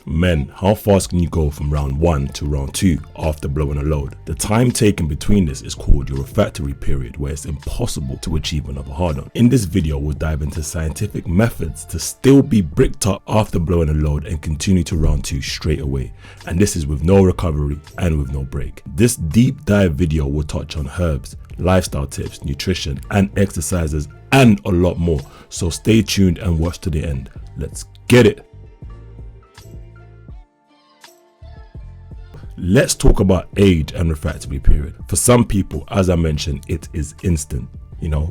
Men, how fast can you go from round 1 to round 2 after blowing a load? The time taken between this is called your refractory period, where it's impossible to achieve another hard-on. In this video, we'll dive into scientific methods to still be bricked up after blowing a load and continue to round 2 straight away. And this is with no recovery and with no break. This deep dive video will touch on herbs, lifestyle tips, nutrition and exercises, and a lot more. So stay tuned and watch to the end. Let's get it. Let's talk about age and refractory period. For some people, as I mentioned, it is instant,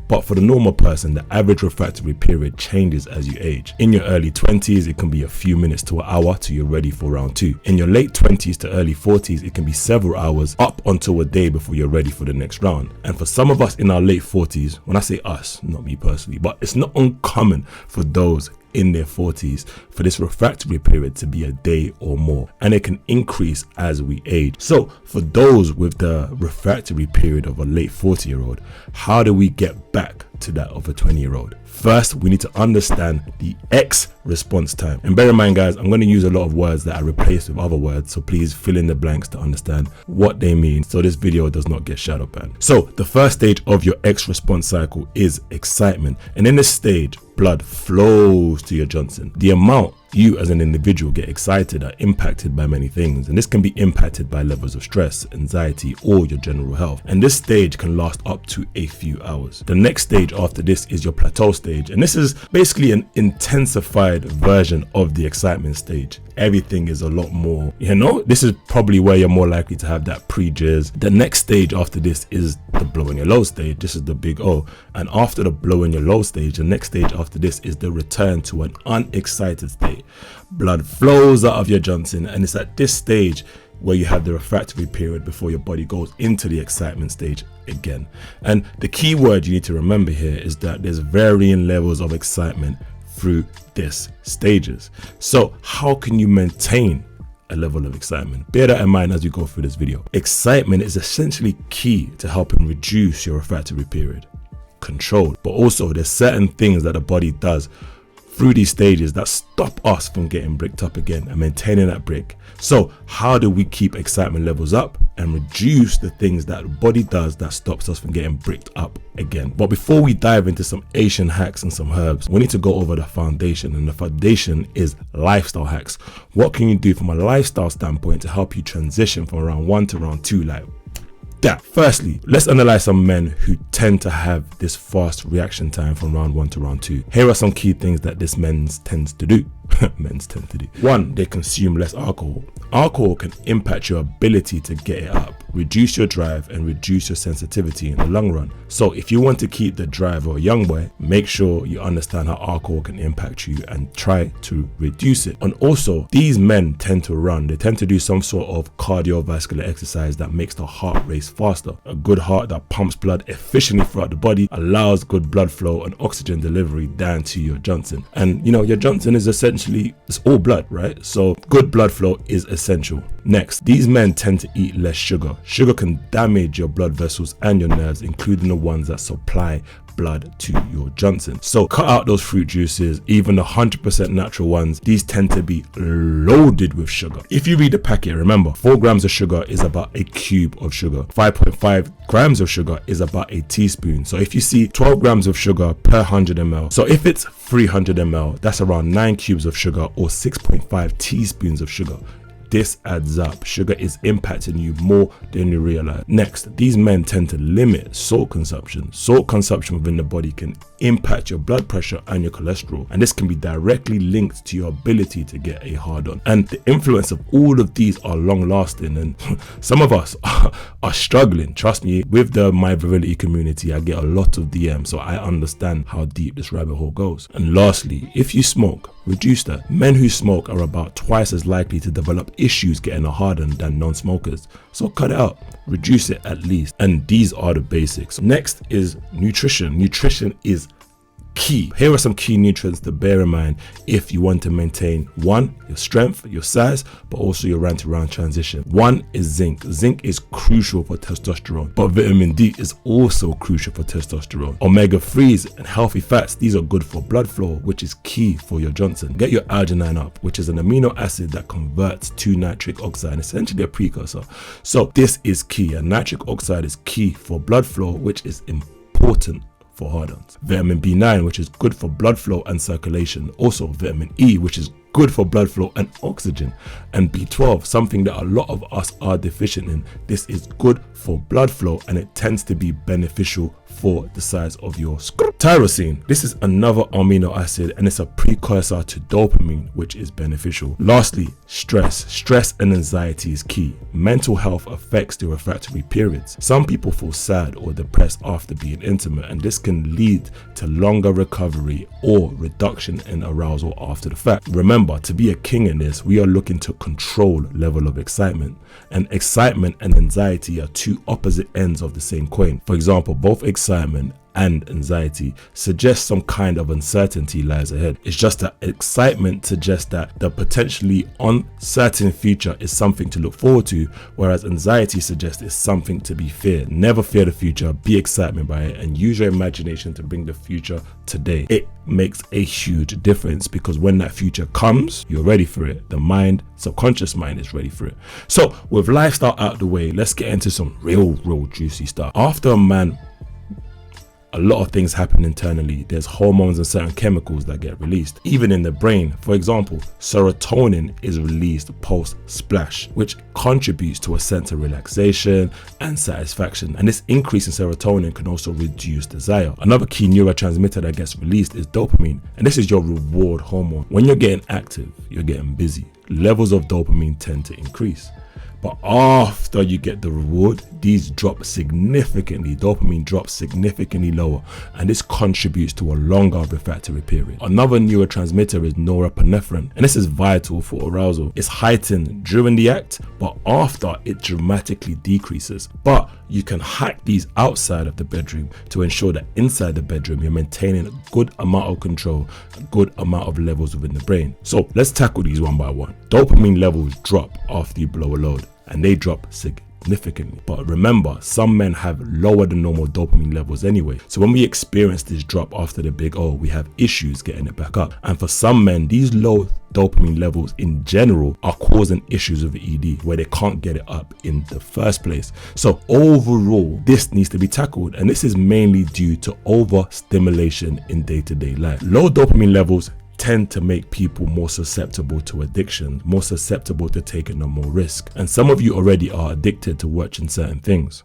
but for the normal person, the average refractory period changes as you age. In your early 20s, it can be a few minutes to an hour till you're ready for round 2. In your late 20s to early 40s, it can be several hours up until a day before you're ready for the next round. And for some of us in our late 40s, when I say us, not me personally, but it's not uncommon for those in their 40s for this refractory period to be a day or more, and it can increase as we age. So for those with the refractory period of a late 40-year-old, how do we get back to that of a 20-year-old? First, we need to understand the X response time. And bear in mind, guys, I'm going to use a lot of words that I replaced with other words, so please fill in the blanks to understand what they mean so this video does not get shadow banned. So the first stage of your X response cycle is excitement, and in this stage, blood flows to your Johnson. The amount you as an individual get excited are impacted by many things, and this can be impacted by levels of stress, anxiety, or your general health. And this stage can last up to a few hours. The next stage after this is your plateau stage, and this is basically an intensified version of the excitement stage. Everything is a lot more, this is probably where you're more likely to have that pre-jizz. The next stage after this is the blowing your load stage. This is the big O. And after the blowing your load stage, the next stage after this is the return to an unexcited state. Blood flows out of your Johnson, and it's at this stage where you have the refractory period before your body goes into the excitement stage again. And the key word you need to remember here is that there's varying levels of excitement through these stages. So how can you maintain a level of excitement? Bear that in mind as we go through this video. Excitement is essentially key to helping reduce your refractory period. Control, but also there's certain things that the body does through these stages that stop us from getting bricked up again and maintaining that brick. So how do we keep excitement levels up and reduce the things that the body does that stops us from getting bricked up again? But before we dive into some Asian hacks and some herbs, we need to go over the foundation, and the foundation is lifestyle hacks. What can you do from a lifestyle standpoint to help you transition from round 1 to round 2 like that? Firstly, let's analyze some men who tend to have this fast reaction time from round 1 to round 2. Here are some key things that this men's tends to do. 1, they consume less alcohol. Alcohol can impact your ability to get it up, reduce your drive, and reduce your sensitivity in the long run. So if you want to keep the drive of a young boy, make sure you understand how alcohol can impact you and try to reduce it. And also, these men tend to run. They tend to do some sort of cardiovascular exercise that makes the heart race faster. A good heart that pumps blood efficiently throughout the body allows good blood flow and oxygen delivery down to your Johnson. And your Johnson is essentially, it's all blood, right? So good blood flow is essential. Next, these men tend to eat less sugar. Sugar can damage your blood vessels and your nerves, including the ones that supply blood to your Johnson. So cut out those fruit juices, even the 100% natural ones. These tend to be loaded with sugar. If you read the packet, remember 4 grams of sugar is about a cube of sugar. 5.5 grams of sugar is about a teaspoon. So if you see 12 grams of sugar per 100 ml, so if it's 300 ml, that's around 9 cubes of sugar or 6.5 teaspoons of sugar. This adds up. Sugar is impacting you more than you realize. Next, these men tend to limit salt consumption. Salt consumption within the body can impact your blood pressure and your cholesterol, and this can be directly linked to your ability to get a hard on. And the influence of all of these are long lasting, and some of us are struggling. Trust me, with the My Virility community, I get a lot of DMs, so I understand how deep this rabbit hole goes. And lastly, if you smoke, reduce that. Men who smoke are about twice as likely to develop issues getting a hard on than non-smokers. So cut it out, reduce it at least. And these are the basics. Next is nutrition. Nutrition is key. Here are some key nutrients to bear in mind if you want to maintain 1, your strength, your size, but also your round-to-round transition. 1 is zinc. Zinc is crucial for testosterone, but vitamin D is also crucial for testosterone. Omega-3s and healthy fats, these are good for blood flow, which is key for your Johnson. Get your arginine up, which is an amino acid that converts to nitric oxide, essentially a precursor. So this is key, and nitric oxide is key for blood flow, which is important for hard-ons. Vitamin B9, which is good for blood flow and circulation. Also vitamin E, which is good for blood flow and oxygen. And B12, something that a lot of us are deficient in. This is good for blood flow, and it tends to be beneficial for the size of your scrot. Tyrosine, this is another amino acid, and it's a precursor to dopamine, which is beneficial. Lastly, stress. Stress and anxiety is key. Mental health affects the refractory periods. Some people feel sad or depressed after being intimate, and this can lead to longer recovery or reduction in arousal after the fact. Remember, to be a king in this, we are looking to control level of excitement, and excitement and anxiety are two opposite ends of the same coin. For example, both excitement and anxiety suggest some kind of uncertainty lies ahead. It's just that excitement suggests that the potentially uncertain future is something to look forward to, whereas anxiety suggests it's something to be feared. Never fear the future, be excited by it, and use your imagination to bring the future today. It makes a huge difference, because when that future comes, you're ready for it. The mind, subconscious mind, is ready for it. So with lifestyle out the way, let's get into some real juicy stuff. After a man, a lot of things happen internally. There's hormones and certain chemicals that get released, even in the brain. For example, serotonin is released post-splash, which contributes to a sense of relaxation and satisfaction. And this increase in serotonin can also reduce desire. Another key neurotransmitter that gets released is dopamine, and this is your reward hormone. When you're getting active, you're getting busy, levels of dopamine tend to increase. But after you get the reward, these drop significantly. Dopamine drops significantly lower, and this contributes to a longer refractory period. Another neurotransmitter is norepinephrine, and this is vital for arousal. It's heightened during the act, but after it dramatically decreases. But you can hack these outside of the bedroom to ensure that inside the bedroom you're maintaining a good amount of control, a good amount of levels within the brain. So let's tackle these one by one. Dopamine levels drop after you blow a load, and they drop significantly. But remember, some men have lower than normal dopamine levels anyway. So when we experience this drop after the big O, we have issues getting it back up. And for some men, these low dopamine levels in general are causing issues with the ED, where they can't get it up in the first place. So overall, this needs to be tackled, and this is mainly due to overstimulation in day-to-day life. Low dopamine levels tend to make people more susceptible to addiction, more susceptible to taking on more risk. And some of you already are addicted to watching certain things.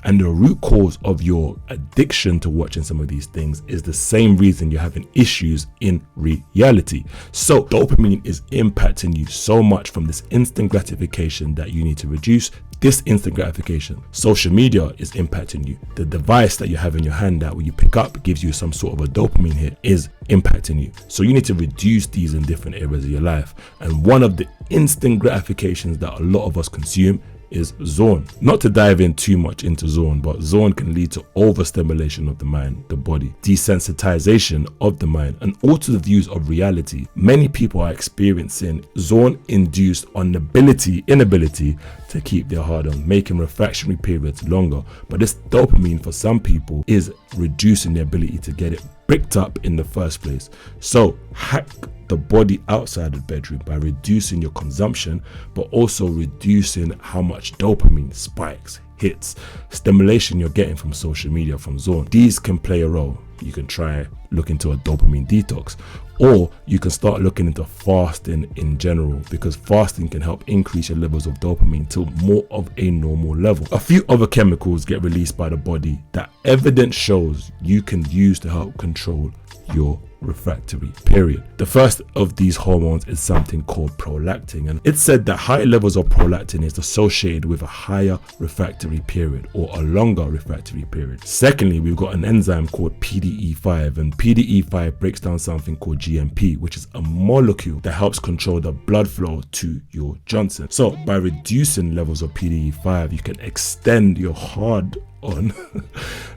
And the root cause of your addiction to watching some of these things is the same reason you're having issues in reality. So dopamine is impacting you so much from this instant gratification that you need to reduce this instant gratification. Social media is impacting you. The device that you have in your hand that when you pick up gives you some sort of a dopamine hit is impacting you. So you need to reduce these in different areas of your life. And one of the instant gratifications that a lot of us consume is Zorn. Not to dive in too much into Zorn, but Zorn can lead to overstimulation of the mind, the body, desensitization of the mind, and altered views of reality. Many people are experiencing Zorn-induced inability to keep their hard on, making refractory periods longer. But this dopamine for some people is reducing the ability to get it bricked up in the first place. So hack the body outside the bedroom by reducing your consumption, but also reducing how much dopamine spikes, hits, stimulation you're getting from social media, from Zorn. These can play a role. You can try look into a dopamine detox, or you can start looking into fasting in general, because fasting can help increase your levels of dopamine to more of a normal level. A few other chemicals get released by the body that evidence shows you can use to help control your refractory period. The first of these hormones is something called prolactin, and it's said that high levels of prolactin is associated with a higher refractory period or a longer refractory period. Secondly, we've got an enzyme called PDE5, and PDE5 breaks down something called GMP, which is a molecule that helps control the blood flow to your Johnson. So by reducing levels of PDE5, you can extend your hard on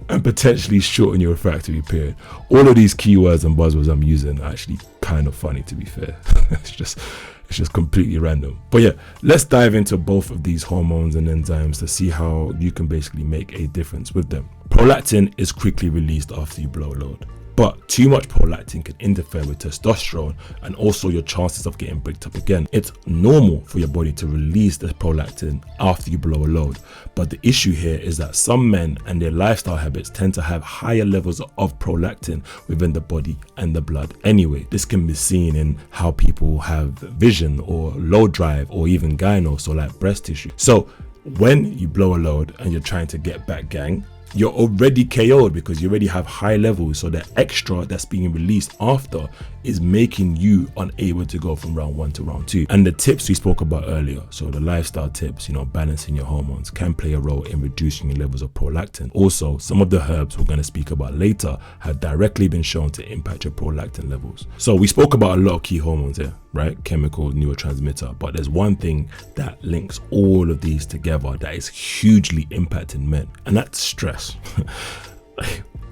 and potentially shorten your refractory period. All of these keywords and buzzwords I'm using are actually kind of funny, to be fair. It's just completely random. But yeah, let's dive into both of these hormones and enzymes to see how you can basically make a difference with them. Prolactin is quickly released after you blow a load, but too much prolactin can interfere with testosterone and also your chances of getting bricked up again. It's normal for your body to release the prolactin after you blow a load, but the issue here is that some men and their lifestyle habits tend to have higher levels of prolactin within the body and the blood anyway. This can be seen in how people have vision or low drive or even gyno, so like breast tissue. So when you blow a load and you're trying to get back gang, you're already KO'd because you already have high levels, so the extra that's being released after is making you unable to go from round 1 to round 2. And the tips we spoke about earlier, so the lifestyle tips, balancing your hormones, can play a role in reducing your levels of prolactin. Also, some of the herbs we're going to speak about later have directly been shown to impact your prolactin levels. So we spoke about a lot of key hormones here, right? Chemical, neurotransmitter, but there's one thing that links all of these together that is hugely impacting men, and that's stress.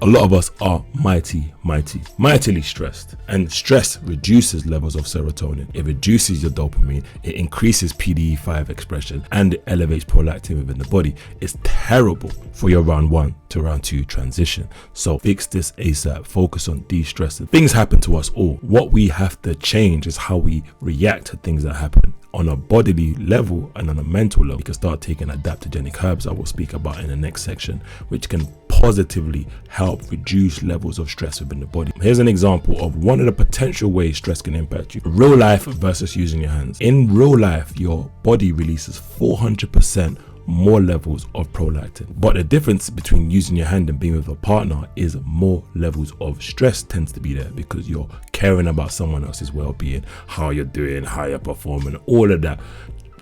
A lot of us are mightily stressed, and stress reduces levels of serotonin, it reduces your dopamine, it increases PDE5 expression, and it elevates prolactin within the body. It's terrible for your round 1 to round 2 transition. So fix this ASAP, focus on de-stressing. Things happen to us all. What we have to change is how we react to things that happen. On a bodily level and on a mental level, you can start taking adaptogenic herbs I will speak about in the next section, which can positively help reduce levels of stress within the body. Here's an example of one of the potential ways stress can impact you. Real life versus using your hands. In real life, your body releases 400% more levels of prolactin, but the difference between using your hand and being with a partner is more levels of stress tends to be there, because you're caring about someone else's well-being, how you're doing, how you're performing, all of that.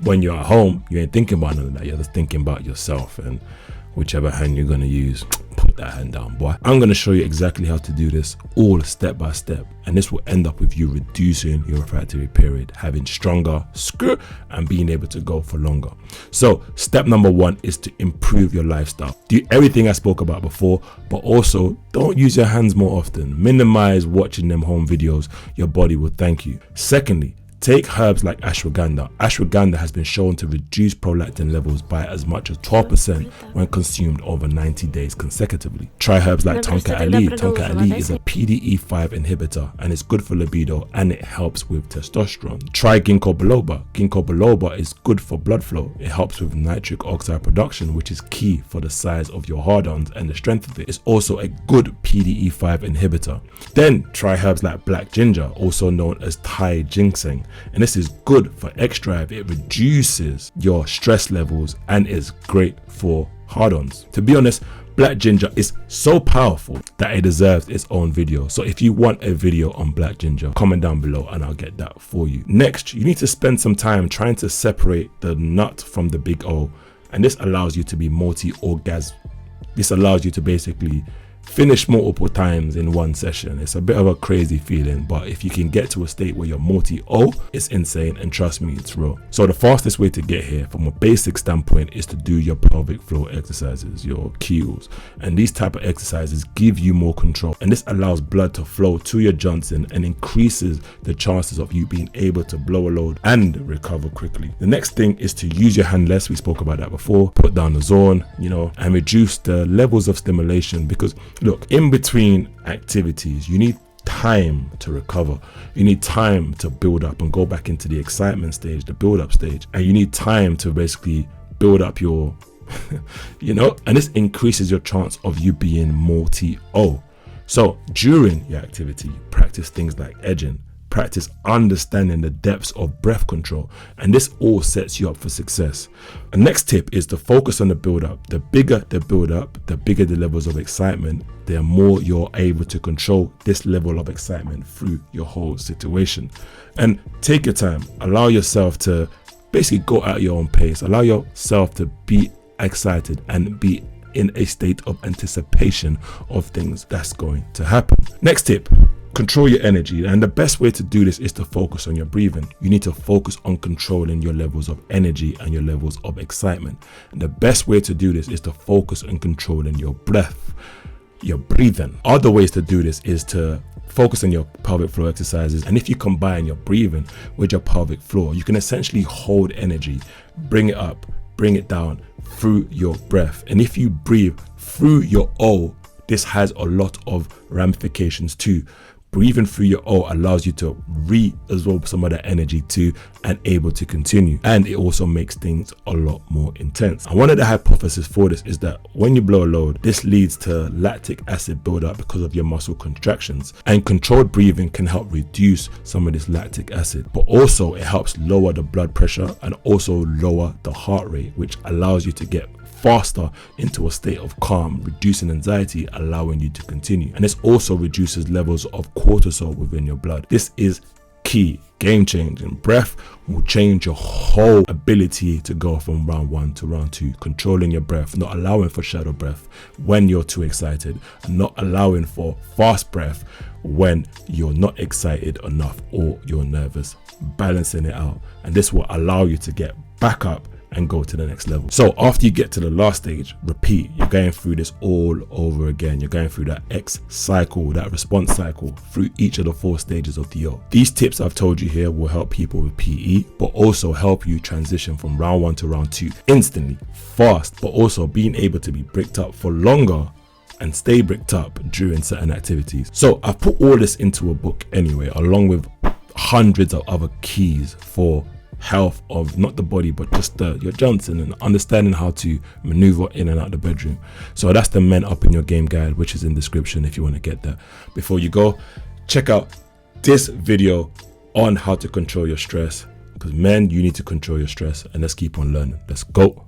When you're at home, you ain't thinking about none of that. You're just thinking about yourself, and whichever hand you're going to use, put that hand down, boy. I'm going to show you exactly how to do this, all step by step, and this will end up with you reducing your refractory period, having stronger and being able to go for longer. So step number 1 is to improve your lifestyle. Do everything I spoke about before, but also don't use your hands more often. Minimize watching them home videos. Your body will thank you. Secondly, take herbs like ashwagandha. Ashwagandha has been shown to reduce prolactin levels by as much as 12% when consumed over 90 days consecutively. Try herbs like tonka ali. Tonka ali is a PDE5 inhibitor and it's good for libido and it helps with testosterone. Try ginkgo biloba. Ginkgo biloba is good for blood flow. It helps with nitric oxide production, which is key for the size of your hard-ons and the strength of it. It's also a good PDE5 inhibitor. Then try herbs like black ginger, also known as Thai ginseng. And this is good for X-Drive. It reduces your stress levels and is great for hard-ons. To be honest, black ginger is so powerful that it deserves its own video. So if you want a video on black ginger, comment down below and I'll get that for you. Next, you need to spend some time trying to separate the nut from the big O. And this allows you to be multi-orgasm. This allows you to basically finish multiple times in one session. It's a bit of a crazy feeling, but if you can get to a state where you're multi-O, it's insane, and trust me, it's real. So the fastest way to get here from a basic standpoint is to do your pelvic floor exercises, your Kegels, and these type of exercises give you more control, and this allows blood to flow to your Johnson and increases the chances of you being able to blow a load and recover quickly. The next thing is to use your hand less. We spoke about that before. Put down the zone, and reduce the levels of stimulation, because look, in between activities, you need time to recover. You need time to build up and go back into the excitement stage, the build up stage. And you need time to basically build up your, and this increases your chance of you being multi-O. So during your activity, practice things like edging, practice understanding the depths of breath control, and this all sets you up for success. The next tip is to focus on the build up. The bigger the build up, the bigger the levels of excitement, the more you're able to control this level of excitement through your whole situation. And take your time, allow yourself to basically go at your own pace, allow yourself to be excited and be in a state of anticipation of things that's going to happen. Next tip, Control your energy, and the best way to do this is to focus on your breathing. You need to focus on controlling your levels of energy and your levels of excitement. And the best way to do this is to focus on controlling your breath, your breathing. Other ways to do this is to focus on your pelvic floor exercises, and if you combine your breathing with your pelvic floor, you can essentially hold energy, bring it up, bring it down through your breath. And if you breathe through your O, this has a lot of ramifications too. Breathing through your O allows you to reabsorb some of that energy too and able to continue. And it also makes things a lot more intense. And one of the hypotheses for this is that when you blow a load, this leads to lactic acid buildup because of your muscle contractions. And controlled breathing can help reduce some of this lactic acid, but also it helps lower the blood pressure and also lower the heart rate, which allows you to get faster into a state of calm, reducing anxiety, allowing you to continue. And this also reduces levels of cortisol within your blood. This is key, game changing. Breath will change your whole ability to go from round 1 to round 2. Controlling your breath, not allowing for shadow breath when you're too excited, and not allowing for fast breath when you're not excited enough or you're nervous. Balancing it out, and this will allow you to get back up and go to the next level. So after you get to the last stage, repeat. You're going through this all over again. You're going through that X cycle, that response cycle, through each of the 4 stages of the O. These tips I've told you here will help people with PE, but also help you transition from round 1 to round 2 instantly, fast, but also being able to be bricked up for longer and stay bricked up during certain activities. So I've put all this into a book anyway, along with hundreds of other keys for health of not the body but just your Johnson, and understanding how to maneuver in and out the bedroom. So that's the Men Up in Your Game guide, which is in the description if you want to get that. Before you go, check out this video on how to control your stress, because men, you need to control your stress, and let's keep on learning. Let's go.